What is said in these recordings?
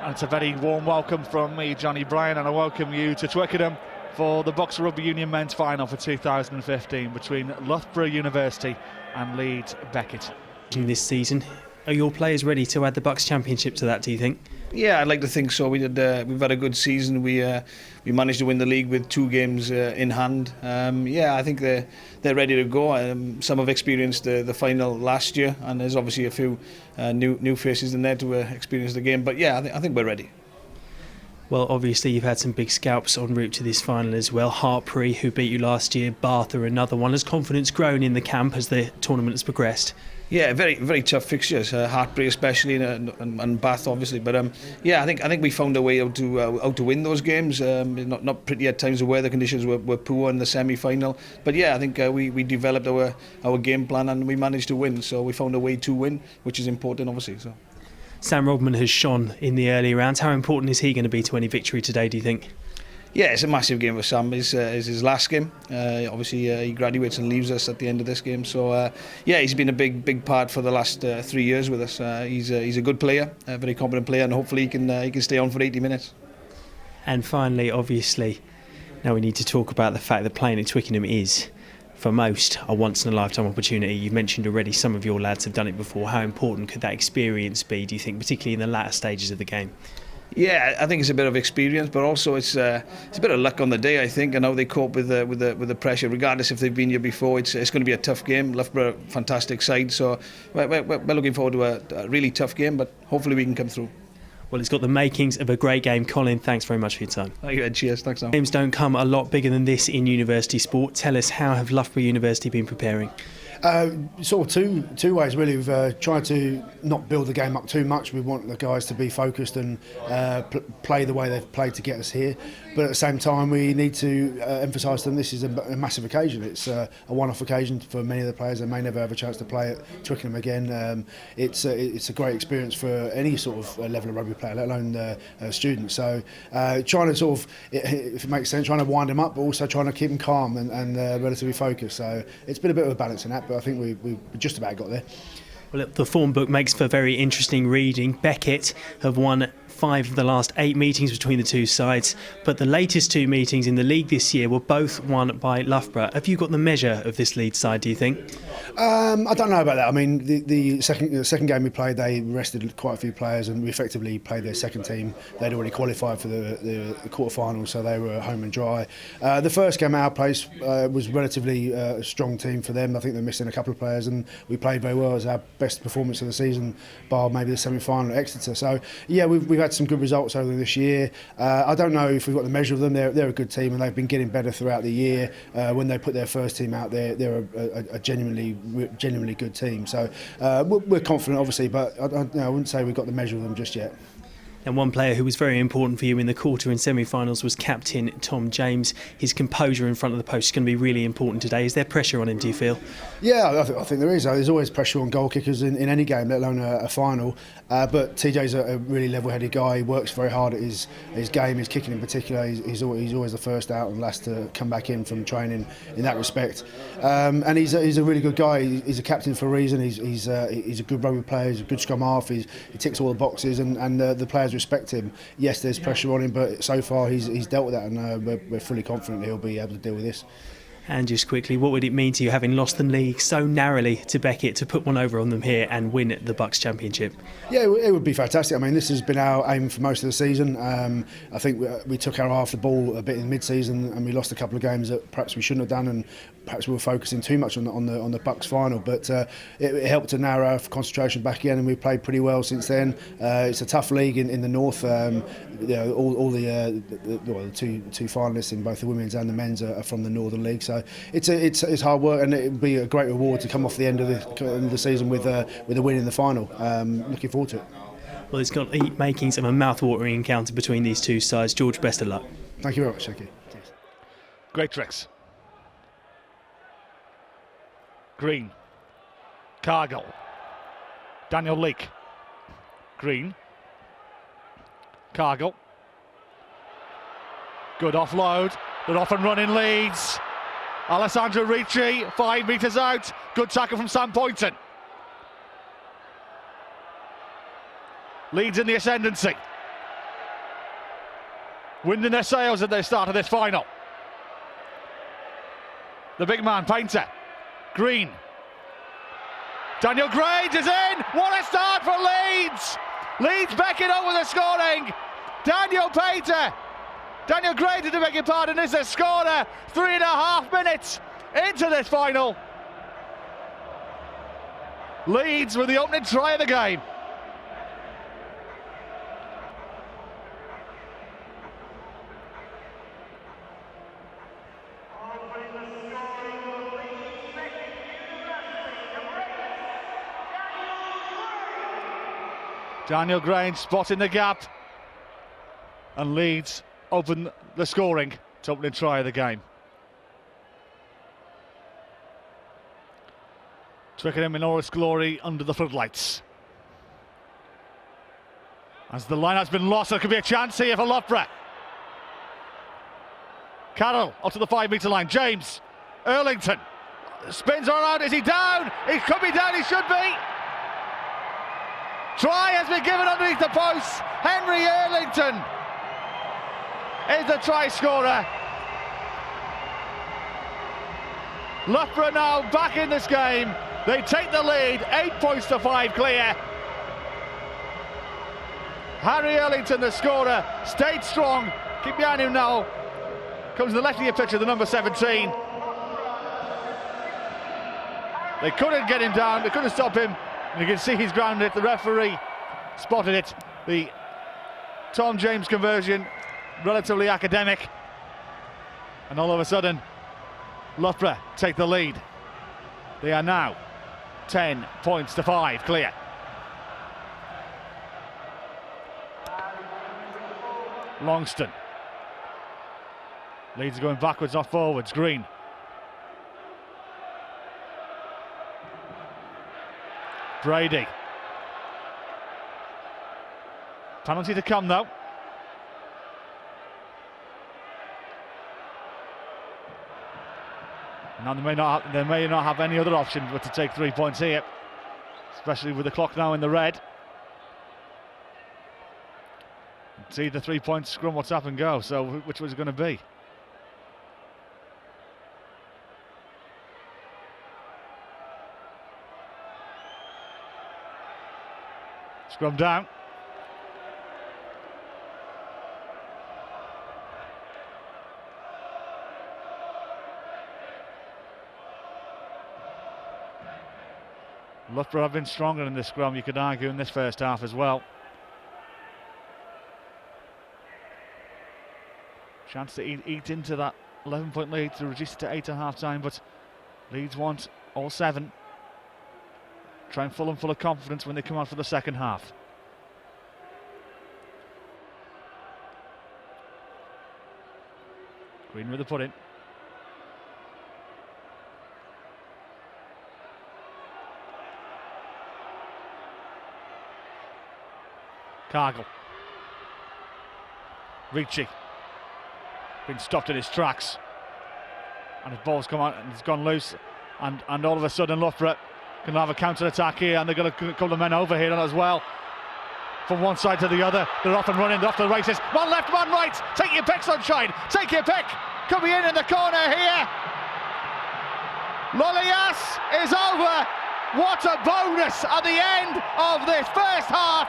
And it's a very warm welcome from me, Johnny Bryan, and I welcome you to Twickenham for the BUCS Rugby Union men's final for 2015 between Loughborough University and Leeds Beckett. This season, are your players ready to add the BUCS Championship to that, do you think? Yeah, I'd like to think so. We've had a good season. We managed to win the league with 2 games in hand. I think they're ready to go. Some have experienced the final last year, and there's obviously a few new faces in there to experience the game. But yeah, I think we're ready. Well, obviously you've had some big scalps en route to this final as well. Hartpury, who beat you last year, Bath are another one. Has confidence grown in the camp as the tournament has progressed? Yeah, very tough fixtures. Hartpury especially, and Bath obviously. But I think we found a way out to win those games. Not pretty at times. The weather conditions were poor in the semi-final. But yeah, I think we developed our game plan and we managed to win. So we found a way to win, which is important, obviously. So. Sam Rodman has shone in the early rounds. How important is he going to be to any victory today, do you think? Yeah, it's a massive game for Sam. It's his last game. Obviously, he graduates and leaves us at the end of this game. So, he's been a big part for the last 3 years with us. He's a good player, a very competent player, and hopefully he can stay on for 80 minutes. And finally, obviously, now we need to talk about the fact that playing at Twickenham is, for most, a once-in-a-lifetime opportunity. You've mentioned already some of your lads have done it before. How important could that experience be, do you think, particularly in the latter stages of the game? Yeah, I think it's a bit of experience, but also it's a bit of luck on the day, I think, and how they cope with the pressure. Regardless if they've been here before, it's going to be a tough game. Loughborough, fantastic side, so we're looking forward to a really tough game, but hopefully we can come through. Well, it's got the makings of a great game. Colin, thanks very much for your time. Thank you, Ed. Cheers. Thanks, Sam. Games don't come a lot bigger than this in university sport. Tell us, how have Loughborough University been preparing? Sort of two ways really. We've tried to not build the game up too much. We want the guys to be focused and play the way they've played to get us here. But at the same time, we need to emphasise to them this is a massive occasion. It's a one-off occasion for many of the players. They may never have a chance to play at Twickenham again. It's a great experience for any sort of level of rugby player, let alone students. So trying to sort of, if it makes sense, trying to wind them up, but also trying to keep them calm and relatively focused. So it's been a bit of a balance in that. But I think we just about got there. Well, the form book makes for very interesting reading. Beckett have won 5 of the last 8 meetings between the two sides, but the latest 2 meetings in the league this year were both won by Loughborough. Have you got the measure of this Leeds side, do you think? I don't know about that. I mean, the second game we played, they rested quite a few players and we effectively played their second team. They'd already qualified for the quarter-final, so they were home and dry. The first game at our place was relatively a strong team for them. I think they're missing a couple of players and we played very well. It was our best performance of the season, bar maybe the semi-final at Exeter. So, yeah, we've had some good results over this year. I don't know if we've got the measure of them. They're a good team and they've been getting better throughout the year. When they put their first team out there, they're a genuinely good team. So we're confident, obviously, but I wouldn't say we've got the measure of them just yet. And one player who was very important for you in the quarter and semi-finals was captain Tom James. His composure in front of the post is going to be really important today. Is there pressure on him, do you feel? Yeah, I think there is. There's always pressure on goal kickers in any game, let alone a final. But TJ's a really level-headed guy. He works very hard at his game, his kicking in particular. He's always the first out and last to come back in from training in that respect. And he's a really good guy. He's a captain for a reason. He's a good rugby player. He's a good scrum half. He ticks all the boxes, and the players respect him. Yes, there's pressure on him, but so far he's dealt with that, and we're fully confident he'll be able to deal with this. And just quickly, what would it mean to you, having lost the league so narrowly to Beckett, to put one over on them here and win the BUCS Championship? Yeah, it would be fantastic. I mean, this has been our aim for most of the season. I think we took our half the ball a bit in mid-season and we lost a couple of games that perhaps we shouldn't have done, and perhaps we were focusing too much on the BUCS final. But it helped to narrow our concentration back in, and we've played pretty well since then. It's a tough league in the north. All the two finalists in both the women's and the men's are from the Northern League. So it's hard work, and it would be a great reward to come off the end of the season with a win in the final. Looking forward to it. Well, it's got the makings of a mouth-watering encounter between these two sides. George, best of luck. Thank you very much. Thank you. Cheers. Great tricks. Green. Cargill. Daniel Leake. Green. Cargill. Good offload. Good off and running Leeds. Alessandro Ricci, 5 metres out. Good tackle from Sam Poynton. Leeds in the ascendancy. winding their sails at the start of this final. The big man, Painter. Green. Daniel Grange is in. What a start for Leeds. Leeds Beckett over the scoring. Daniel Painter. Daniel Grange, to beg your pardon, is the scorer. 3.5 minutes into this final. Leeds with the opening try of the game. Daniel Grange spotting the gap, and Leeds open the scoring to opening try of the game. Twickenham in all its glory under the floodlights. As the line has been lost, there could be a chance here for Loughborough. Carroll up to the 5-metre line. James Erlington spins around. Is he down? He could be down. He should be. Try has been given underneath the post. Henry Erlington is the try scorer. Loughborough now back in this game. They take the lead, 8 points to 5 clear. Harry Erlington, the scorer, stayed strong. Keep behind him now. Comes the left of your picture, the number 17. They couldn't get him down, they couldn't stop him. And you can see he's grounded. The referee spotted it. The Tom James conversion, relatively academic. And all of a sudden, Loughborough take the lead. They are now 10 points to 5 clear. Longston. Leeds are going backwards, not forwards. Green. Brady. Penalty to come though. Now they may not have any other option but to take 3 points here, especially with the clock now in the red. It's either 3 points, scrum, what's up and go. So which was it going to be? Scrum down. Loughborough have been stronger in this scrum, you could argue, in this first half as well. Chance to eat into that 11-point lead to reduce it to 8 at half-time, but Leeds want all 7. Try and fill them full of confidence when they come out for the second half. Green with the put-in. Cargill. Ricci. Been stopped in his tracks. And his ball's come out and it's gone loose. And all of a sudden Loughborough can have a counter-attack here, and they're going to couple of men over here as well. From one side to the other, they're off and running, they're off to the races. One left, one right. Take your pick, Sunshine. Take your pick. Could be in the corner here. Lolias is over. What a bonus at the end of this first half.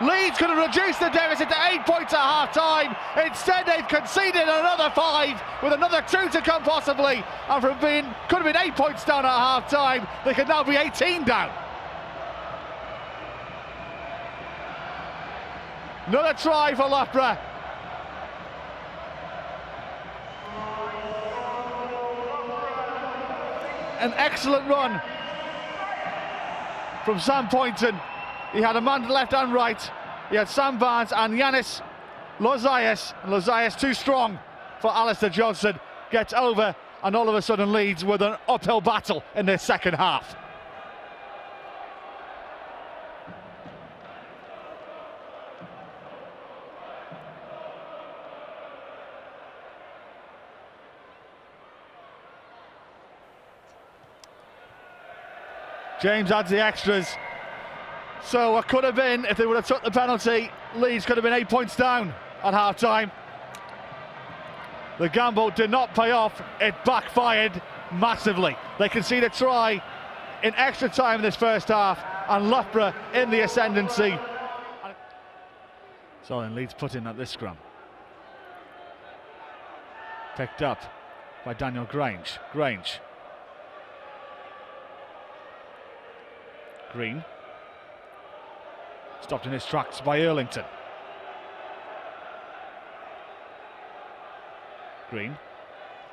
Leeds could have reduced the deficit to 8 points at half-time. Instead, they've conceded another 5 with another 2 to come possibly. And from being, could have been 8 points down at half-time, they could now be 18 down. Another try for Loughborough. An excellent run from Sam Poynton. He had a man to left and right. He had Sam Barnes and Yanis Lozias. And Lozias too strong for Alistair Johnson. Gets over, and all of a sudden Leeds with an uphill battle in their second half. James adds the extras. So what could have been, if they would have took the penalty, Leeds could have been 8 points down at half-time. The gamble did not pay off. It backfired massively. They conceded a try in extra time in this first half, and Loughborough in the ascendancy. So then Leeds put in at this scrum. Picked up by Daniel Grange. Green. Stopped in his tracks by Erlington. Green.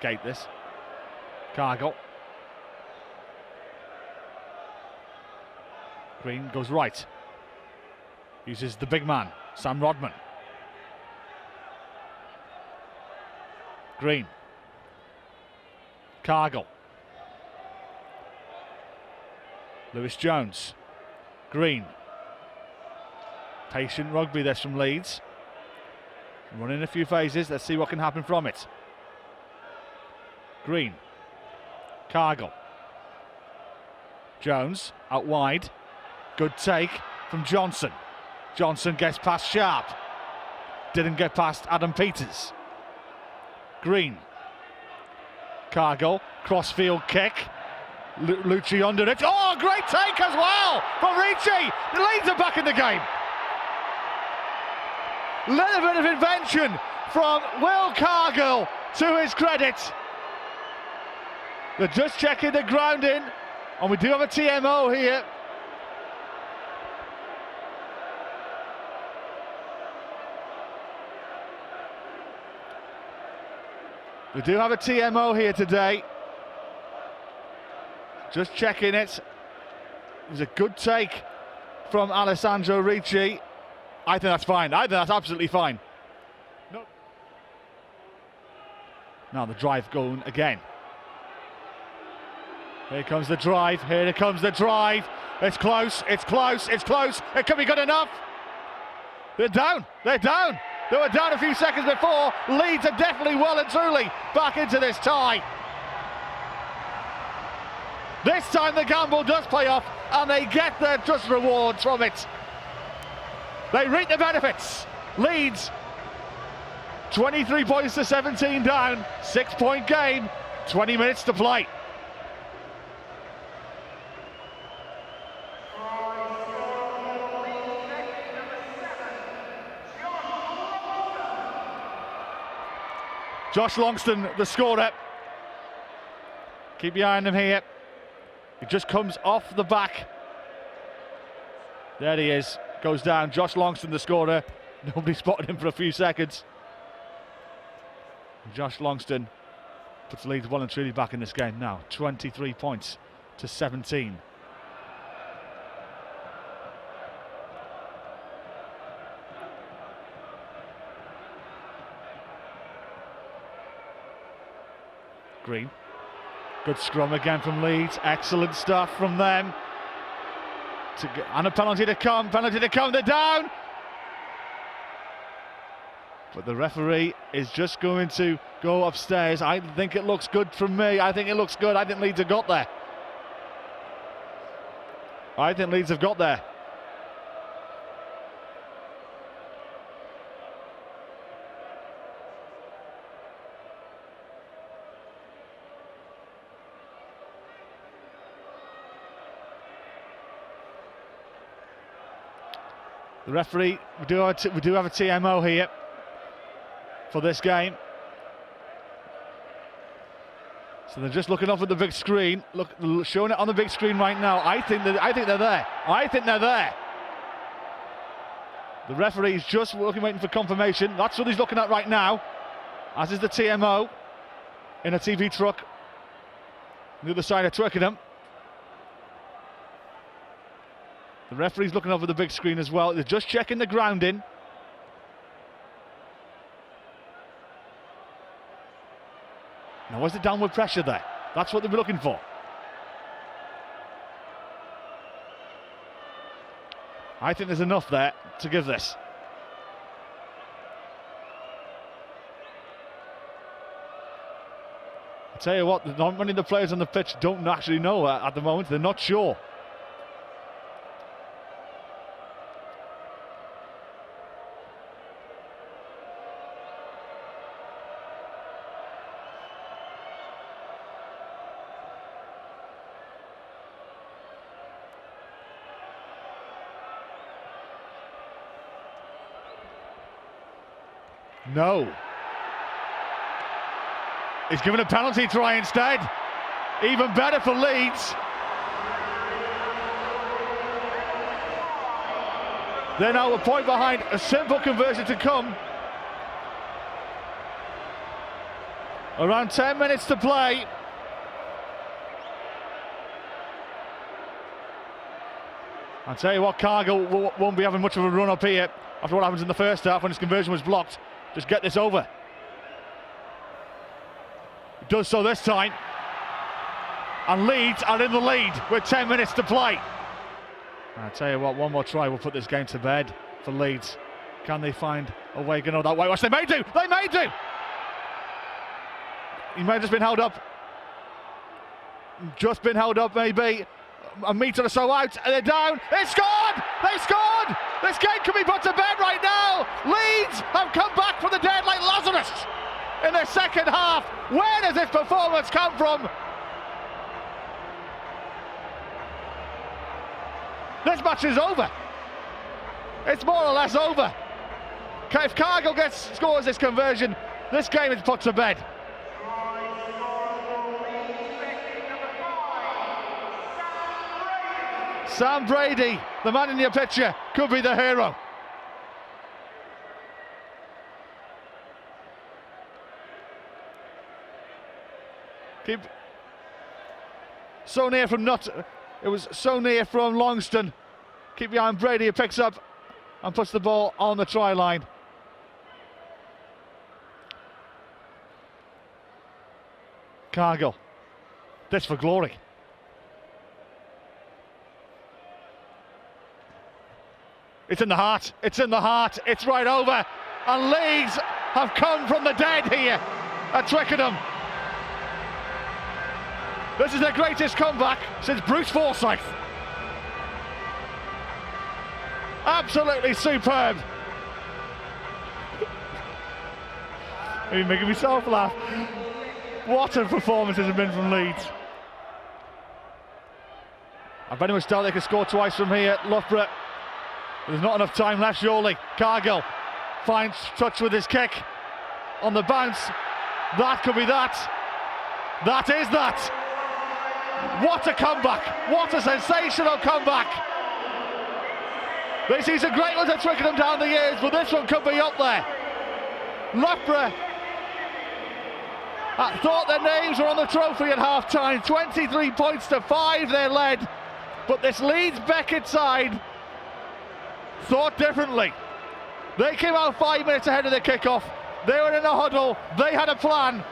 Gate this. Cargill. Green goes right. Uses the big man, Sam Rodman. Green. Cargill. Lewis Jones. Green. Patient rugby this from Leeds. Running a few phases, let's see what can happen from it. Green. Cargill. Jones out wide. Good take from Johnson. Johnson gets past Sharp. Didn't get past Adam Peters. Green. Cargill. Crossfield kick. Lucci under it. Oh, great take as well from Ricci. The Leeds are back in the game. Little bit of invention from Will Cargill, to his credit. They're just checking the grounding, and we do have a TMO here. We do have a TMO here today. Just checking it. It was a good take from Alessandro Ricci. I think that's fine. I think that's absolutely fine. No. Now the drive going again. Here comes the drive. Here comes the drive. It's close. It's close. It's close. It could be good enough. They're down. They're down. They were down a few seconds before. Leeds are definitely well and truly back into this tie. This time the gamble does pay off, and they get their just rewards from it. They reap the benefits. Leeds 23 points to 17 down, 6-point game, 20 minutes to play. Josh Longston, the scorer. Keep your eye on him here. He just comes off the back. There he is. Goes down. Josh Longston, the scorer. Nobody spotted him for a few seconds. Josh Longston puts Leeds well and truly back in this game now. 23 points to 17. Green. Good scrum again from Leeds. Excellent stuff from them. And a penalty to come. They're down. But the referee is just going to go upstairs. I think it looks good from me. I think it looks good. I think Leeds have got there. The referee, we do have a TMO here for this game. So they're just looking off at the big screen, showing it on the big screen right now. I think they're there. The referee is just waiting for confirmation. That's what he's looking at right now, as is the TMO in a TV truck on the other side of Twickenham. The referee's looking over the big screen as well. They're just checking the grounding. Now, where's the downward pressure there? That's what they were looking for. I think there's enough there to give this. I tell you what, not many of the players on the pitch don't actually know at the moment. They're not sure. No. He's given a penalty try instead. Even better for Leeds. They're now a point behind, a simple conversion to come. Around 10 minutes to play. I'll tell you what, Cargill won't be having much of a run up here after what happens in the first half when his conversion was blocked. Just get this over. He does so this time. And Leeds are in the lead with 10 minutes to play. I'll tell you what, one more try will put this game to bed for Leeds. Can they find a way to go that way? Which they may do! They may do! He may have just been held up. Just been held up, maybe. A metre or so out, and they're down. They scored! They scored! This game can be put to bed right now! Leeds have come back from the dead like Lazarus in their second half. Where does this performance come from? This match is over. It's more or less over. If Cargill scores this conversion, this game is put to bed. Sam Brady, the man in your picture, could be the hero. Keep so near from it was so near from Longston. Keep behind Brady, who picks up and puts the ball on the try line. Cargill, this for glory. It's in the heart, it's in the heart, it's right over. And Leeds have come from the dead here at Twickenham. This is their greatest comeback since Bruce Forsyth. Absolutely superb. You're making myself laugh. What a performance has been from Leeds. I very much doubt they can score twice from here at Loughborough. There's not enough time left, surely. Cargill finds touch with his kick on the bounce. That could be that. That is that. What a comeback. What a sensational comeback. They see some great ones at Twickenham down the years, but this one could be up there. Loughborough thought their names were on the trophy at half-time. 23 points to 5 they led. But this Leeds Beckett side thought differently. They came out 5 minutes ahead of the kickoff. They were in a huddle. They had a plan.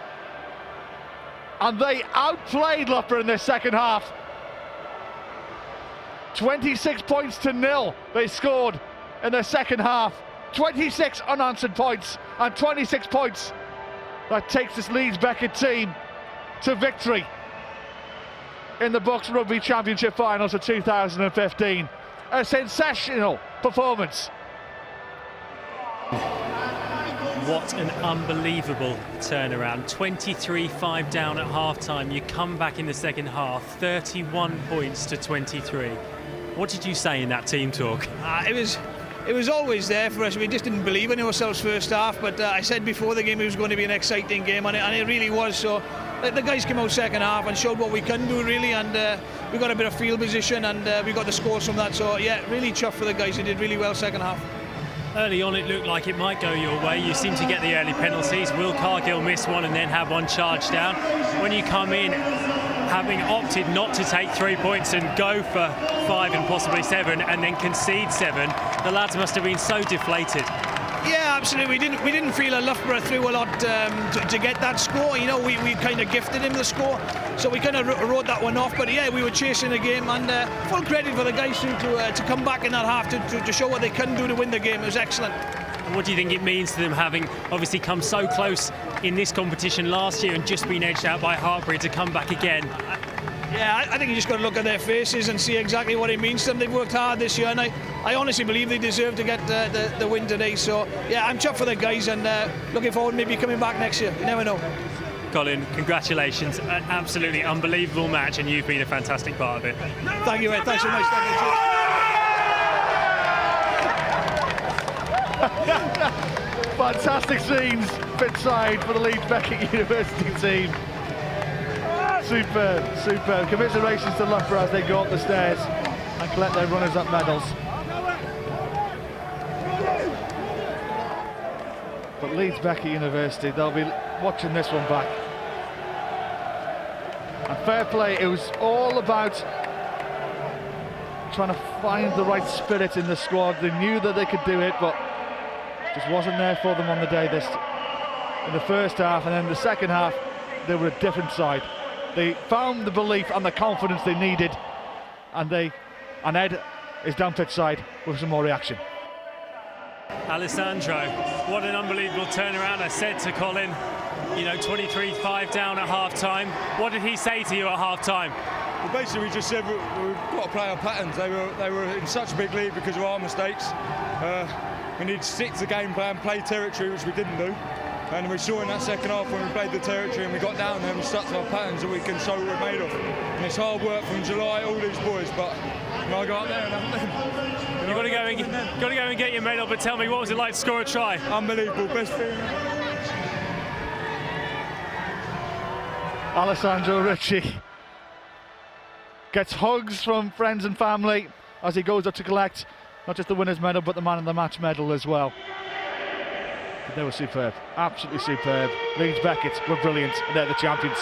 And they outplayed Loughborough in this second half. 26 points to 0 they scored in the second half. 26 unanswered points and 26 points. That takes this Leeds Beckett team to victory in the BUCS Rugby Championship Finals of 2015. A sensational performance. What an unbelievable turnaround. 23-5 down at half-time. You come back in the second half, 31 points to 23. What did you say in that team talk? It was always there for us. We just didn't believe in ourselves first half, but I said before the game it was going to be an exciting game, and it really was. So the guys came out second half and showed what we can do, really, and we got a bit of field position, and we got the scores from that. So yeah, really chuffed for the guys. They did really well second half. Early on it looked like it might go your way. You seem to get the early penalties. Will Cargill miss one and then have one charged down? When you come in having opted not to take 3 points and go for 5 and possibly 7 and then concede 7, the lads must have been so deflated. Yeah, absolutely. We didn't feel Loughborough threw a lot to get that score. You know, we kind of gifted him the score, so we kind of wrote that one off. But yeah, we were chasing the game, and full credit for the guys to come back in that half to show what they can do to win the game. It was excellent. What do you think it means to them, having obviously come so close in this competition last year and just been edged out by Hartbury, to come back again? Yeah, I think you just got to look at their faces and see exactly what it means to them. They've worked hard this year, and I honestly believe they deserve to get the win today. So yeah, I'm chuffed for the guys, and looking forward to maybe coming back next year. You never know. Colin, congratulations. An absolutely unbelievable match, and you've been a fantastic part of it. Thank you, Ed. Thanks so much. Thank you. Fantastic scenes pitchside for the Leeds Beckett University team. Superb, superb. Commiserations to Loughborough as they go up the stairs and collect their runners-up medals. But Leeds Beckett University, they'll be watching this one back. And fair play, it was all about trying to find the right spirit in the squad. They knew that they could do it, but just wasn't there for them on the day in the first half, and then the second half they were a different side. They found the belief and the confidence they needed, and Ed is down pitch side with some more reaction. Alessandro, what an unbelievable turnaround. I said to Colin, 23-5 down at half-time. What did he say to you at half-time? Well, basically we just said we've got to play our patterns. They were in such a big lead because of our mistakes. We need to stick to the game plan, play territory, which we didn't do. And we saw in that second half when we played the territory and we got down there and we stuck to our patterns that we can show what we're made of. And it's hard work from July, all these boys, but I go out there and You've got to go and get your medal, but tell me, what was it like to score a try? Unbelievable, best feeling. Alessandro Ricci gets hugs from friends and family as he goes up to collect not just the winner's medal but the man of the match medal as well. But they were superb, absolutely superb. Leeds Beckett were brilliant, and they're the champions.